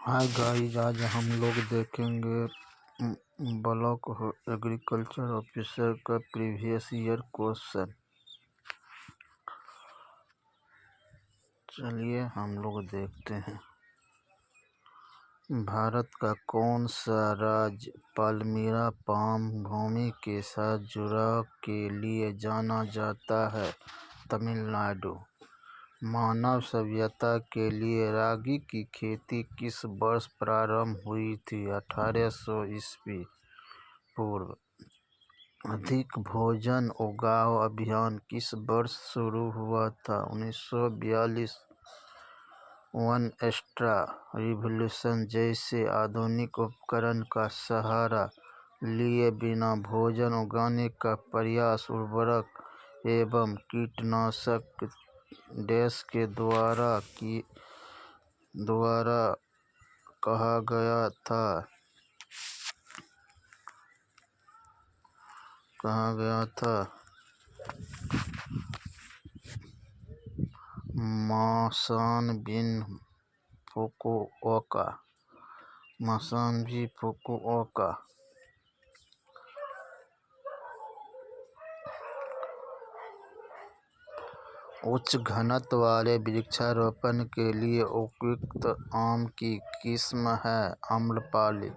Hi guys, आज हम लोग देखेंगे ब्लॉक एग्रीकल्चर ऑफिसर का प्रीवियस ईयर क्वेश्चन। चलिए हम लोग देखते हैं। भारत का कौन सा राज्य पाल्मिरा पाम भूमि के साथ जुड़ाव के लिए जाना जाता है? तमिलनाडु। मानव सभ्यता के लिए रागी की खेती किस वर्ष प्रारंभ हुई थी? 1800 ईस्वी पूर्व। अधिक भोजन उगाओ अभियान किस वर्ष शुरू हुआ था? 1942। वन एक्स्ट्रा रिवॉल्यूशन जैसे आधुनिक उपकरण का सहारा लिए बिना भोजन उगाने का प्रयास उर्वरक एवं कीटनाशक देश के द्वारा कहा गया था। मासानजी फुकुओका। उच्च घनत्व वाले वृक्षारोपण के लिए उपयुक्त आम की किस्म है? आम्रपाली।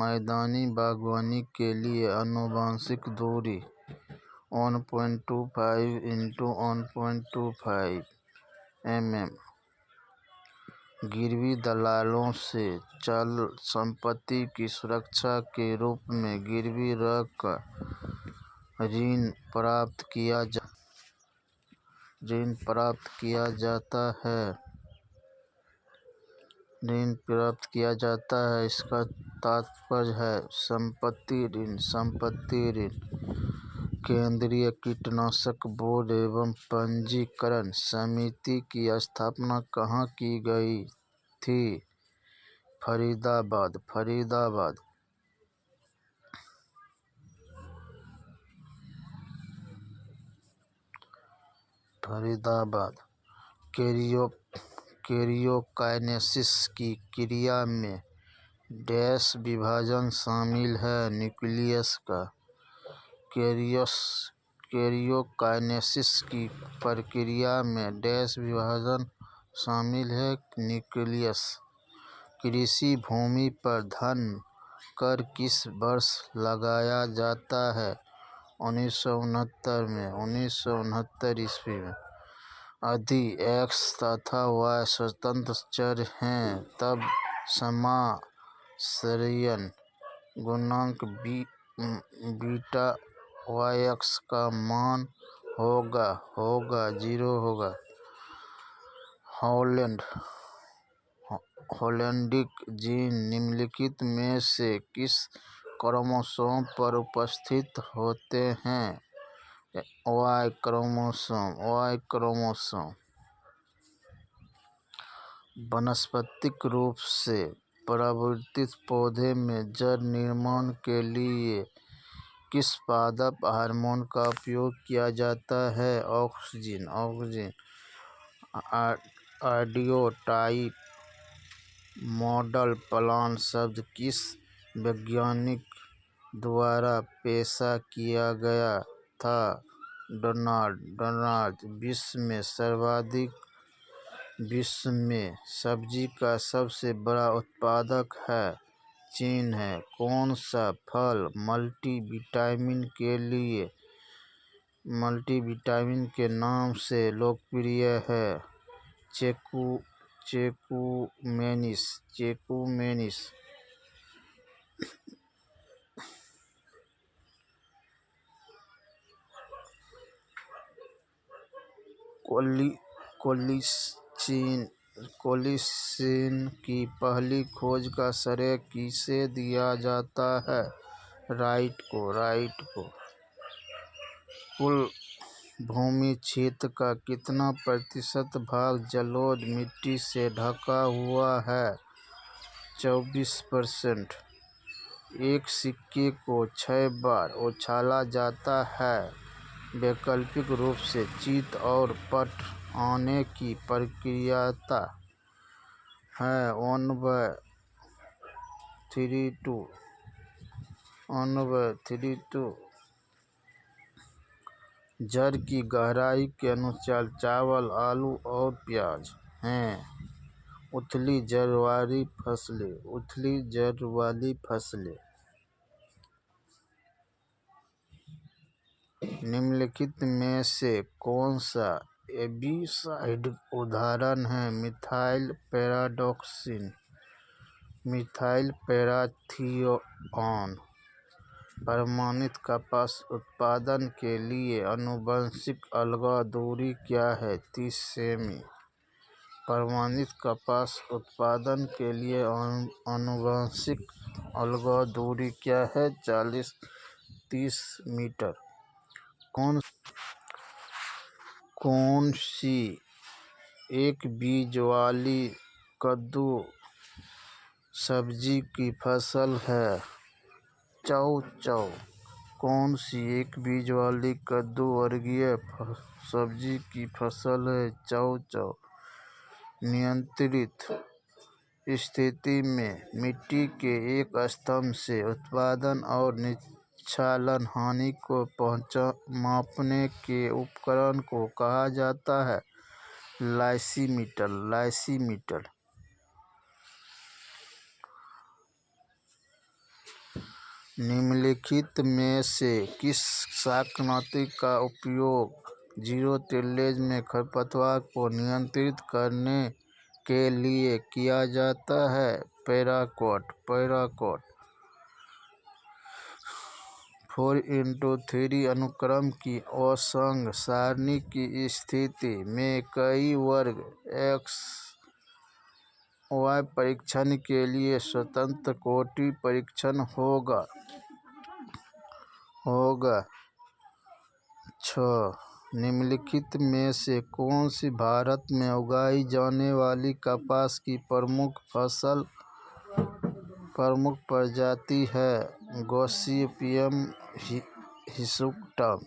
मैदानी बागवानी के लिए आनुवंशिक दूरी 1.25 × 1.25 mm। गिरवी दलालों से चल संपत्ति की सुरक्षा के रूप में गिरवी रख कर ऋण प्राप्त किया जाता है। इसका तात्पर्य है संपत्ति ऋण। केंद्रीय कीटनाशक बोर्ड एवं पंजीकरण समिति की स्थापना कहाँ की गई थी? फरीदाबाद। कैरियोकाइनेसिस की क्रिया में डैश विभाजन शामिल है? न्यूक्लियस का। कैरियोकाइनेसिस की प्रक्रिया में डैश विभाजन शामिल है? न्यूक्लियस। कृषि भूमि पर धन कर किस वर्ष लगाया जाता है? 1969 में। 1969 ईस्वी में। यदि x तथा y स्वतंत्र चर हैं तब समाश्रयण गुणांक बीटा yx का मान होगा 0 होगा। हॉलैंडिक जीन निम्नलिखित में से किस क्रोमोसोम पर उपस्थित होते हैं? Y chromosome. वानस्पतिक रूप से परिवर्तित पौधे में जड़ निर्माण के लिए किस पादप हार्मोन का उपयोग किया जाता है? Auxin. Audio type model plan शब्द किस वैज्ञानिक द्वारा पेश किया गया था? डोनाल्ड। विश्व में सब्जी का सबसे बड़ा उत्पादक है? चीन है। कौन सा फल मल्टीविटामिन के नाम से लोकप्रिय है? चेकुमेनिस। कोलिसीन की पहली खोज का श्रेय किसे दिया जाता है? राइट को। कुल भूमि क्षेत्र का कितना प्रतिशत भाग जलोढ़ मिट्टी से ढका हुआ है? 24%। एक सिक्के को 6 बार उछाला जाता है। वैकल्पिक रूप से चित और पट आने की प्रक्रिया है 1/32 जड़ की गहराई के अनुसार चावल, आलू और प्याज हैं। उथली जड़ वाली फसलें निम्नलिखित में से कौन सा एल्गीसाइड उदाहरण है? मिथाइल पैराथिओन। प्रमाणित कपास उत्पादन के लिए आनुवंशिक अलग दूरी क्या है? 30 सेमी। प्रमाणित कपास उत्पादन के लिए आनुवंशिक अलग दूरी क्या है? 30 मीटर। कौन सी एक बीज वाली कद्दू सब्जी की फसल है? चौ। कौन सी एक बीज वाली कद्दू वर्गीय सब्जी की फसल है? चौ। नियंत्रित स्थिति में मिट्टी के एक स्तंभ से उत्पादन और निष्कालन हानि को मापने के उपकरण को कहा जाता है लाइसीमीटर। निम्नलिखित में से किस शाकनाशी का उपयोग जीरो टिलेज में खरपतवार को नियंत्रित करने के लिए किया जाता है? पैराक्वाट। 4x3 अनुक्रम की असंग सारणी की स्थिति में कई वर्ग XY परीक्षण के लिए स्वतंत्र कोटि परीक्षण होगा। 6 निम्नलिखित में से कौन सी भारत में उगाई जाने वाली कपास की प्रमुख प्रजाति है? Gossypium hirsutum.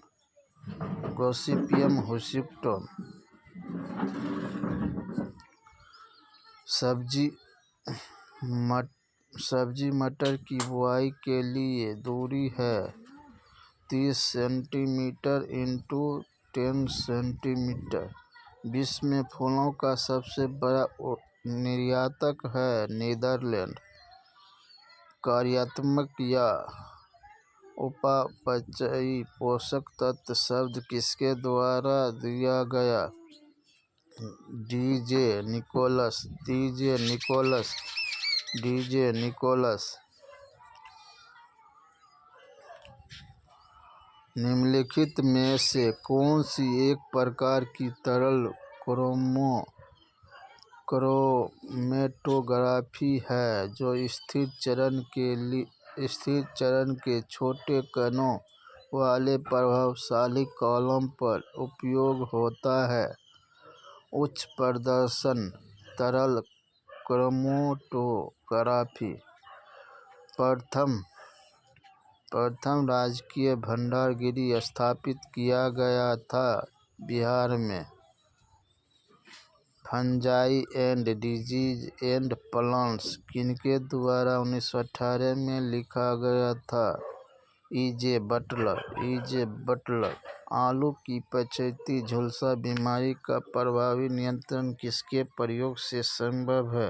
सब्जी मटर की बुआई के लिए दूरी है 30 सेंटीमीटर × 10 सेंटीमीटर। विश्व में फूलों का सबसे बड़ा निर्यातक है नीदरलैंड। कार्यात्मक या उपापचयी पोषक तत्व शब्द किसके द्वारा दिया गया? DJ Nicholas. निम्नलिखित में से कौन सी एक प्रकार की तरल क्रोमेटोग्राफी है जो स्थिर चरण के छोटे कणों वाले प्रभावशाली कॉलम पर उपयोग होता है? उच्च प्रदर्शन तरल क्रोमेटोग्राफी प्रथम राजकीय भंडारगृह स्थापित किया गया था बिहार में। Fungi and disease and plants किनके द्वारा 1918 में लिखा गया था? E.J. बटलर। आलू की पछेती झुलसा बीमारी का प्रभावी नियंत्रण किसके प्रयोग से संभव है?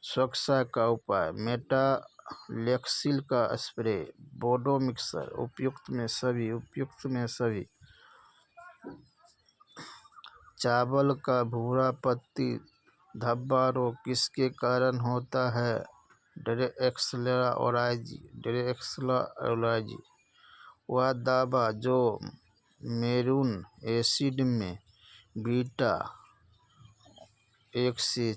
स्क्वाश का उपाय, मेटालेक्सिल का स्प्रे, बोडो मिक्सर। उपयुक्त में सभी। चावल का भूरा पत्ती धब्बा रोग किसके कारण होता है? Drexler oryzae. वह दवा जो मेरून एसिड में बीटा 1 से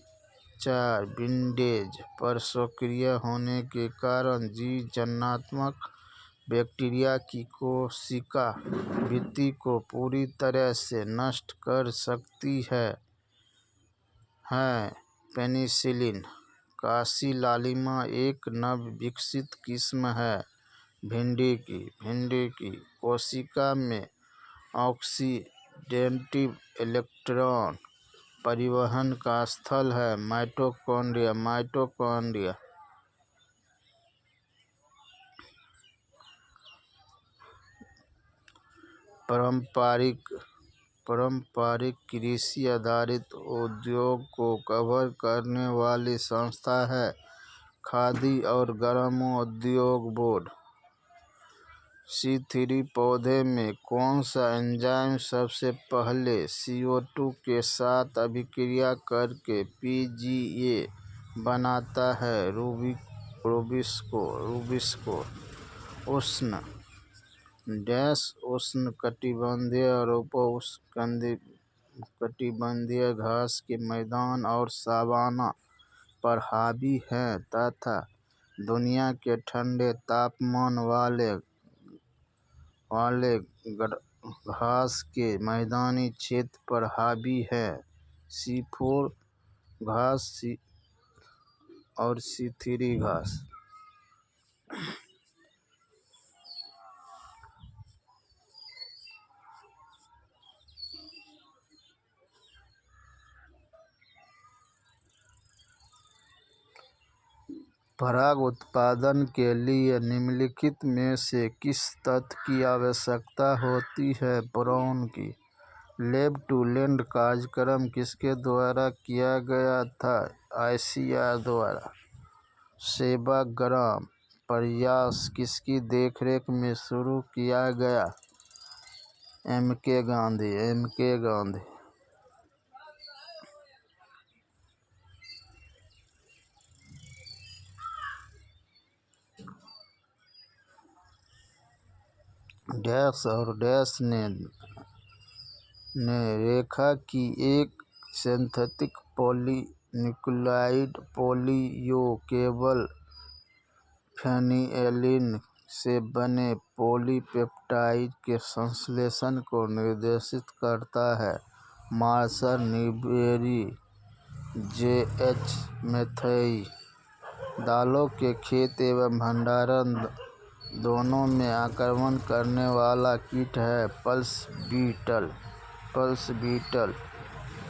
4 विंडेज पर सक्रिय होने के कारण जीव-जन्यात्मक बैक्टीरिया की कोशिका भित्ति को पूरी तरह से नष्ट कर सकती है पेनिसिलिन। काशी लालिमा एक नव विकसित किस्म है भिंडी की कोशिका में ऑक्सीडेटिव इलेक्ट्रॉन परिवहन का स्थल है? माइटोकॉन्ड्रिया। माइटोकॉन्ड्रिया पारंपरिक कृषि आधारित उद्योग को कवर करने वाली संस्था है। खादी और ग्रामोद्योग बोर्ड। C3 पौधे में कौन सा एंजाइम सबसे पहले CO2 के साथ अभिक्रिया करके PGA बनाता है? रूबिस्को। उष्ण उष्णकटिबंधीय और उपोष्णकटिबंधीय घास के मैदान और सावाना पर हावी है तथा दुनिया के ठंडे तापमान वाले घास के मैदानी क्षेत्र पर हावी है। C4 घास और C3 घास। पराग उत्पादन के लिए निम्नलिखित में से किस तथ्य की आवश्यकता होती है? बोरॉन की। लैब टू लैंड कार्यक्रम किसके द्वारा किया गया था? ICAR द्वारा। सेवाग्राम प्रयास किसकी देखरेख में शुरू किया गया? MK गांधी। डैश और डैश ने रेखा की एक सिंथेटिक पॉलीन्यूक्लियोटाइड पोलियो केवल फेनिलएलानाइन से बने पॉलीपेप्टाइड के संश्लेषण को निर्देशित करता है। मार्शल न्यूबेरी JH मैथेई दालों के खेत एवं भंडारण दोनों में आक्रमण करने वाला कीट है। Pulse beetle.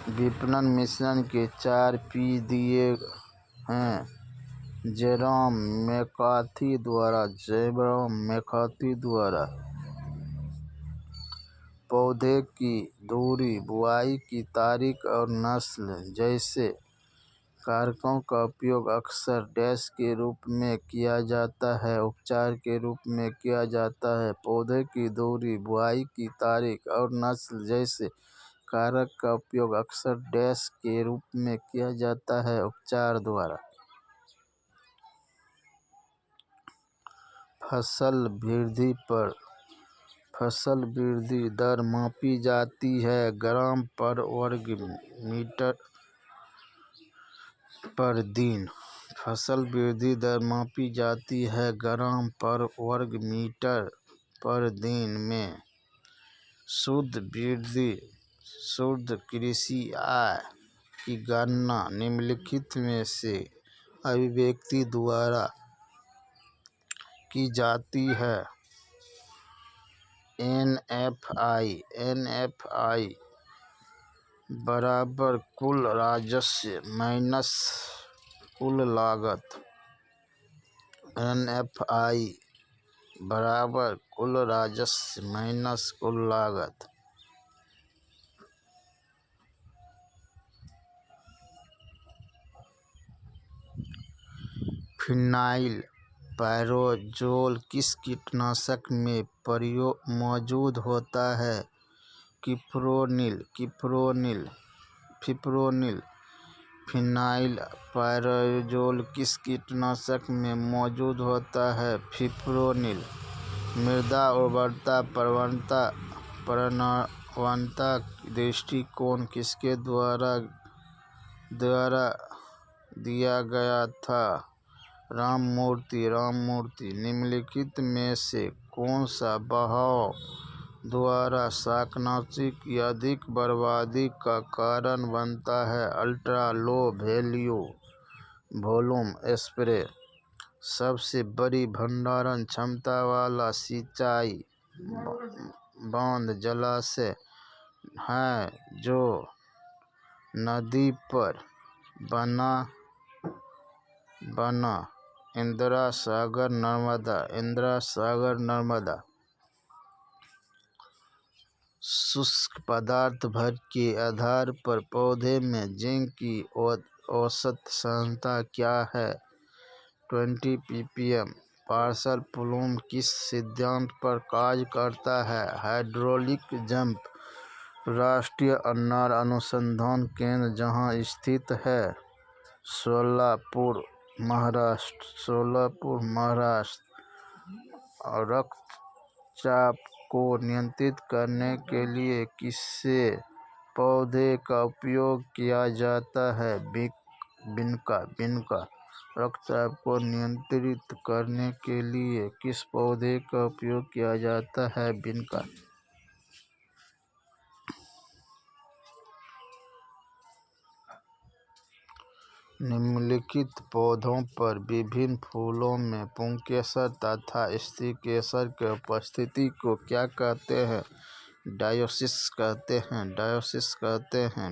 विपणन मिश्रण के 4 P दिए हैं जेरोम मैकार्थी द्वारा। पौधे की दूरी, बुआई की तारीख और नस्ल जैसे कारकों का उपयोग अक्सर डैश के रूप में किया जाता है, उपचार के रूप में किया जाता है। पौधे की दूरी, बुआई की तारीख और नस्ल जैसे कारक का उपयोग अक्सर डैश के रूप में किया जाता है, उपचार द्वारा। फसल वृद्धि दर मापी जाती है ग्राम पर वर्ग मीटर पर दिन। फसल वृद्धि दर मापी जाती है ग्राम पर वर्ग मीटर पर दिन में। शुद्ध कृषि आय की गणना निम्नलिखित में से अभिव्यक्ति द्वारा की जाती है। NFI बराबर कुल राजस्व माइनस कुल लागत। NFI बराबर कुल राजस्व माइनस कुल लागत। फिनाइल पायरोजोल किस कीटनाशक में मौजूद होता है? फिप्रोनिल। फिनाइल पायरोजोल किस कीटनाशक में मौजूद होता है? फिप्रोनिल। मृदा उर्वरता प्रवणता दृष्टिकोण किसके द्वारा दिया गया था? राममूर्ति। निम्नलिखित में से कौन सा बहाव द्वारा शाकनाशी की अधिक बर्बादी का कारण बनता है? Ultra low volume spray. सबसे बड़ी भंडारण क्षमता वाला सिंचाई बांध जलाशय है जो नदी पर बना इंदिरा सागर नर्मदा। शुष्क पदार्थ भर के आधार पर पौधे में जिंक की औसत सांद्रता क्या है? 20 ppm। पार्सल प्लूम किस सिद्धांत पर कार्य करता है? Hydraulic jump. राष्ट्रीय अनार अनुसंधान केंद्र जहाँ स्थित है? सोलापुर, महाराष्ट्र। और रक्तचाप को नियंत्रित करने के लिए किस पौधे का उपयोग किया जाता है? बिनका। रक्तचाप को नियंत्रित करने के लिए किस पौधे का उपयोग किया जाता है? बिनका। निम्नलिखित पौधों पर विभिन्न फूलों में पुंकेसर तथा स्त्री केसर की उपस्थिति को क्या कहते हैं? डायोसिस कहते हैं।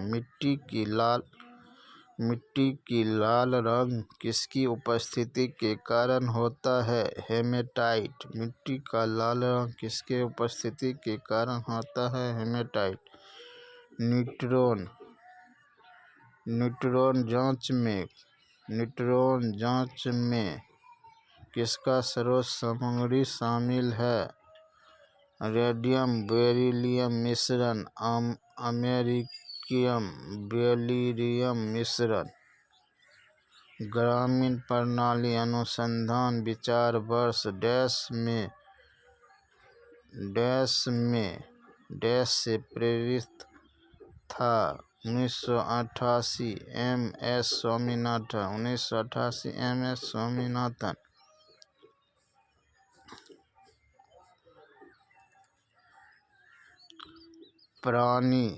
मिट्टी की लाल रंग किसकी उपस्थिति के कारण होता है? हेमेटाइट। मिट्टी का लाल रंग किसके उपस्थिति के कारण होता है? हेमेटाइट। न्यूट्रॉन जांच में किसका स्रोत सामग्री शामिल है? रेडियम बेरिलियम मिश्रण, अमेरिकियम बेरिलियम मिश्रण। ग्रामीण प्रणाली अनुसंधान विचार वर्ष डैश से प्रेरित था? 1988। एम.एस. स्वामीनाथन। प्राणी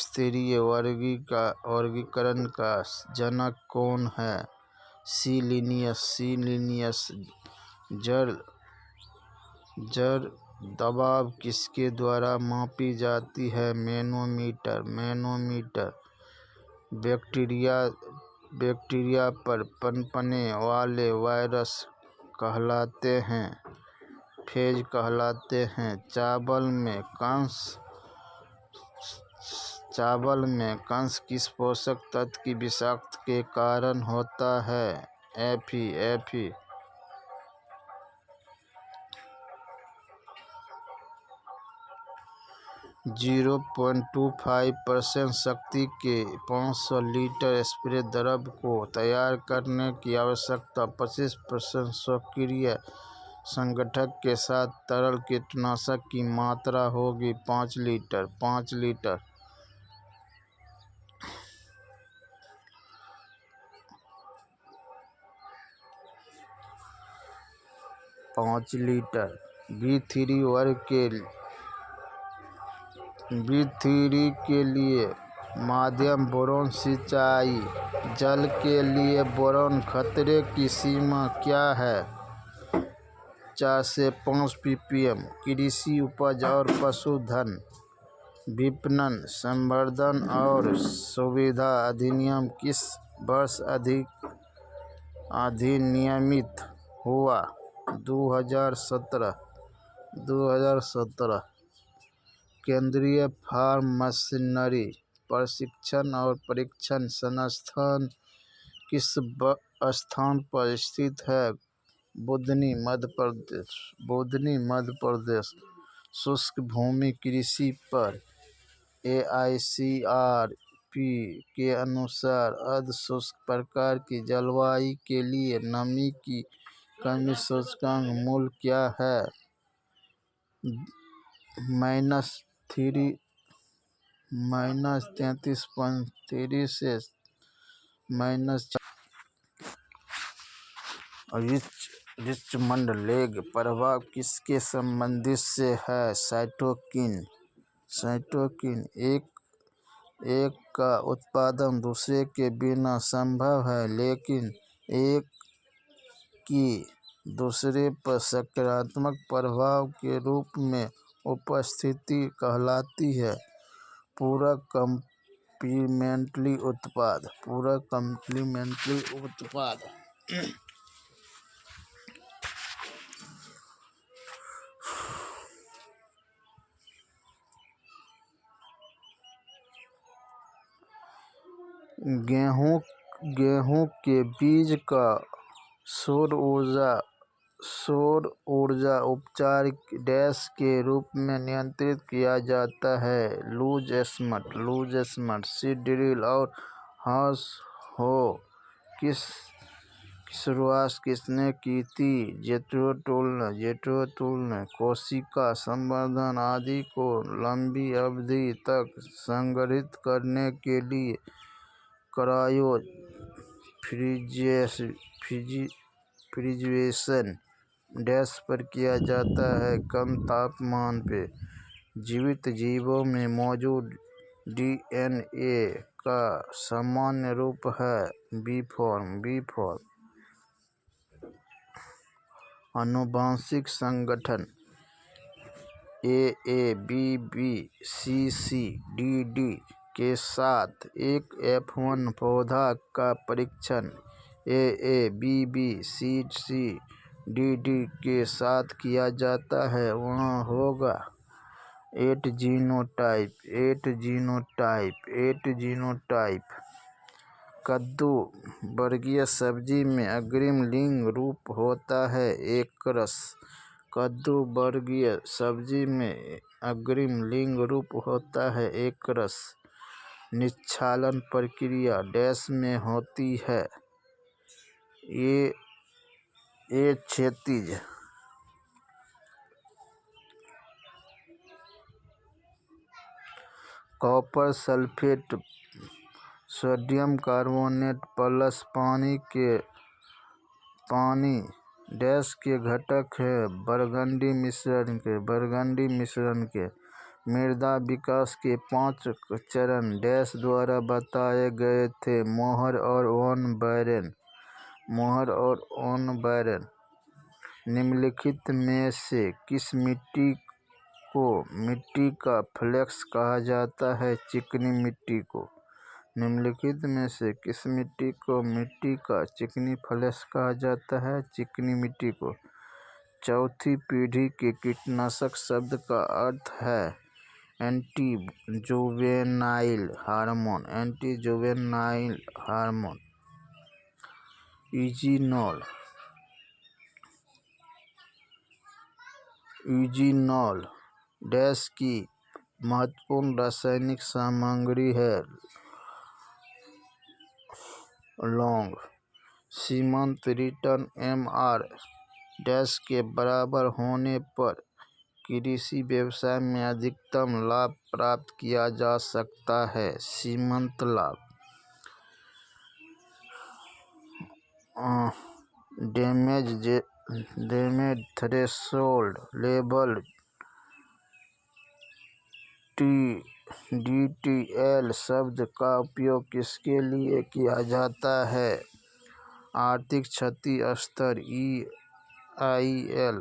स्तरीय वर्गीकरण का जनक कौन है? सी लिनियस। जड़ दबाव किसके द्वारा मापी जाती है? मैनोमीटर। बैक्टीरिया पर पनपने वाले वायरस कहलाते हैं? फेज कहलाते हैं। चावल में कंस किस पोषक तत्व की विषाक्तता के कारण होता है? Fe। 0.25% शक्ति के 500 लीटर स्प्रे द्रव को तैयार करने की आवश्यकता 25% स्वक्रिय संगठक के साथ तरल कीटनाशक की मात्रा होगी। 5 लीटर। 5 लीटर। B3 के लिए मध्यम बोरोन सिंचाई जल के लिए बोरोन खतरे की सीमा क्या है? 4 से 5 ppm। कृषि उपज और पशुधन विपणन, संवर्धन और सुविधा अधिनियम किस वर्ष अधिनियमित हुआ? 2017। केंद्रीय फार्म मशीनरी प्रशिक्षण और परीक्षण संस्थान किस स्थान पर स्थित है? बुधनी, मध्य प्रदेश। शुष्क भूमि कृषि पर AICRP के अनुसार अर्ध शुष्क प्रकार की जलवायु के लिए नमी की कमी सूचकांक मूल्य क्या है? -33.3 से -4। रिचमंड लेग प्रभाव किसके संबंधित से है? साइटोकिन। एक का उत्पादन दूसरे के बिना संभव है, लेकिन एक की दूसरे पर सकारात्मक प्रभाव के रूप में उपस्थिति कहलाती है। पूरक कॉम्प्लीमेंट्री उत्पाद पूरक कॉम्प्लीमेंट्री उत्पाद। गेहूं के बीज का सौर ऊर्जा उपचार डैश के रूप में नियंत्रित किया जाता है। लूज स्मट सीड ड्रिल और हाउस हो की शुरुआत किसने की थी? जेथरो टूल ने। कोशिका संवर्धन आदि को लंबी अवधि तक संग्रहित करने के लिए क्रायो फ्रिजरेशन डैश पर किया जाता है। कम तापमान पे जीवित जीवों में मौजूद डीएनए का सामान्य रूप है बी फॉर्म। आनुवंशिक संगठन AABBCCDD के साथ एक F1 पौधा का परीक्षण AABBCCDD के साथ किया जाता है। वहाँ होगा 8 जीनोटाइप। कद्दू वर्गीय सब्जी में अग्रिम लिंग रूप होता है एकरस। कद्दू वर्गीय सब्जी में अग्रिम लिंग रूप होता है एकरस। निच्छालन प्रक्रिया डैश में होती है ये क्षैतिज। Copper sulphate sodium carbonate plus पानी डैश के घटक है बरगंडी मिश्रण के। मृदा विकास के 5 चरण डैश द्वारा बताए गए थे मोहर और वॉन बैरन। निम्नलिखित में से किस मिट्टी का फ्लेक्स कहा जाता है? चिकनी मिट्टी को। निम्नलिखित में से किस मिट्टी का चिकनी फ्लेक्स कहा जाता है? चिकनी मिट्टी को। चौथी पीढ़ी के कीटनाशक शब्द का अर्थ है anti juvenile hormone. Eugenol dash की महत्वपूर्ण रासायनिक सामग्री है लौंग। सीमांत रिटर्न MR डैश के बराबर होने पर कृषि व्यवसाय में अधिकतम लाभ प्राप्त किया जा सकता है। सीमांत लाभ। डैमेज थ्रेशोल्ड लेवल DTL शब्द का उपयोग किसके लिए किया जाता है? आर्थिक क्षति स्तर EIL।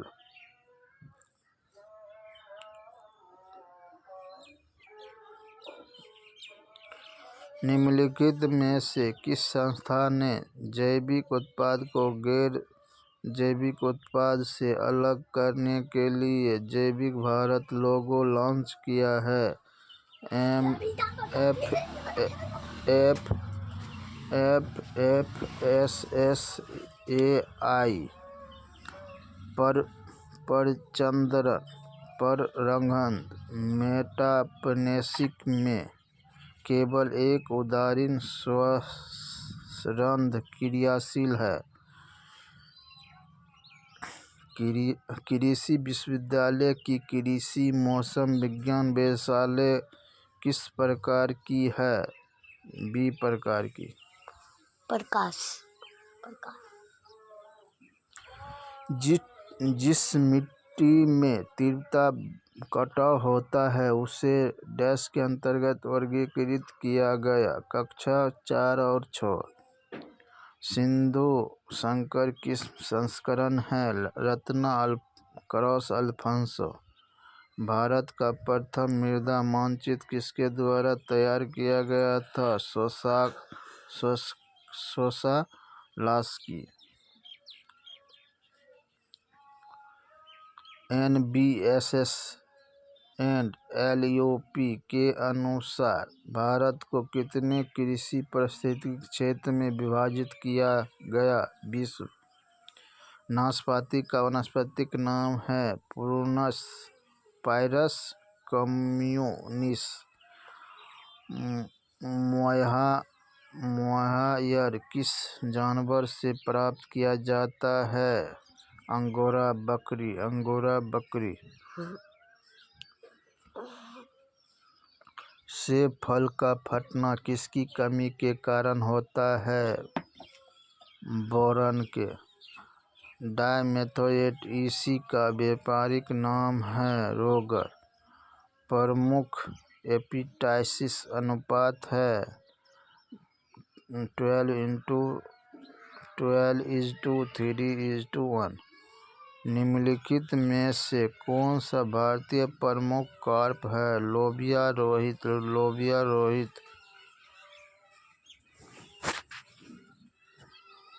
निम्नलिखित में से किस संस्था ने जैविक उत्पाद को गैर जैविक उत्पाद से अलग करने के लिए जैविक भारत लोगो लॉन्च किया है? FSSAI। पररंगन मेटापनेसिक में केवल एक उदासीन स्वरंध्र क्रियाशील है। कृषि विश्वविद्यालय की कृषि मौसम विज्ञान वेधशाला किस प्रकार की है? बी प्रकार की। प्रकाश। जिस मिट्टी में तीव्रता कटाव होता है उसे डैश के अंतर्गत वर्गीकृत किया गया। कक्षा 4 और 6। सिंधु संकर किस्म संस्करण है रत्ना क्रॉस अल्फांसो। भारत का प्रथम मृदा मानचित्र किसके द्वारा तैयार किया गया था? सोसालास्की। NBSS एंड LOP के अनुसार भारत को कितने कृषि पारिस्थितिकी क्षेत्र में विभाजित किया गया? विश्व। नाशपाती का वानस्पतिक नाम है प्रूनस पायरस कम्युनिस। मोहायर किस जानवर से प्राप्त किया जाता है? अंगोरा बकरी। सेब फल का फटना किसकी कमी के कारण होता है? बोरॉन के। डायमेथोएट ईसी का व्यापारिक नाम है रोगर। प्रमुख एपिटाइसिस अनुपात है 12:3:1। निम्नलिखित में से कौन सा भारतीय प्रमुख कार्प है? लोबिया रोहित